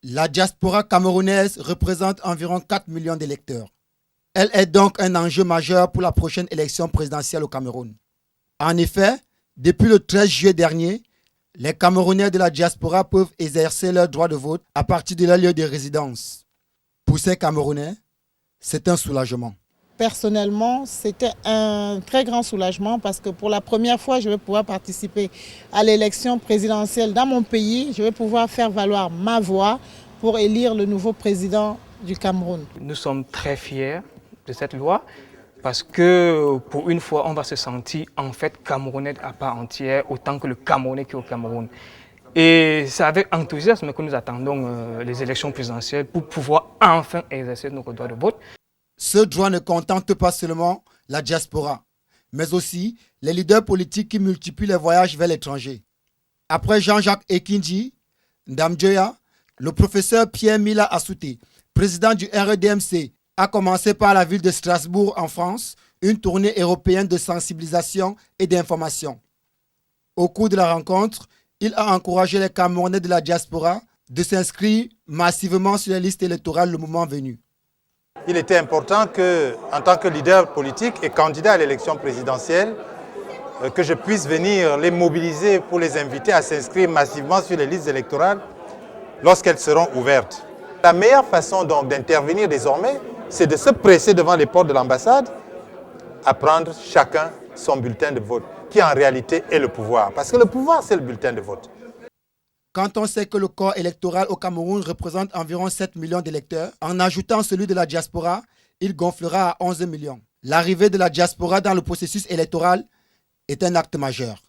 La diaspora camerounaise représente environ 4 millions d'électeurs. Elle est donc un enjeu majeur pour la prochaine élection présidentielle au Cameroun. En effet, depuis le 13 juillet dernier, les Camerounais de la diaspora peuvent exercer leur droit de vote à partir de leur lieu de résidence. Pour ces Camerounais, c'est un soulagement. Personnellement, c'était un très grand soulagement parce que pour la première fois, je vais pouvoir participer à l'élection présidentielle dans mon pays. Je vais pouvoir faire valoir ma voix pour élire le nouveau président du Cameroun. Nous sommes très fiers de cette loi parce que pour une fois, on va se sentir en fait Camerounais à part entière, autant que le Camerounais qui est au Cameroun. Et c'est avec enthousiasme que nous attendons les élections présidentielles pour pouvoir enfin exercer notre droit de vote. Ce droit ne contente pas seulement la diaspora, mais aussi les leaders politiques qui multiplient les voyages vers l'étranger. Après Jean-Jacques Ekindji, Ndamjoya, le professeur Pierre Mila Assouté, président du REDMC, a commencé par la ville de Strasbourg en France une tournée européenne de sensibilisation et d'information. Au cours de la rencontre, il a encouragé les Camerounais de la diaspora de s'inscrire massivement sur les listes électorales le moment venu. Il était important que, en tant que leader politique et candidat à l'élection présidentielle, que je puisse venir les mobiliser pour les inviter à s'inscrire massivement sur les listes électorales lorsqu'elles seront ouvertes. La meilleure façon donc d'intervenir désormais, c'est de se presser devant les portes de l'ambassade à prendre chacun son bulletin de vote, qui en réalité est le pouvoir. Parce que le pouvoir, c'est le bulletin de vote. Quand on sait que le corps électoral au Cameroun représente environ 7 millions d'électeurs, en ajoutant celui de la diaspora, il gonflera à 11 millions. L'arrivée de la diaspora dans le processus électoral est un acte majeur.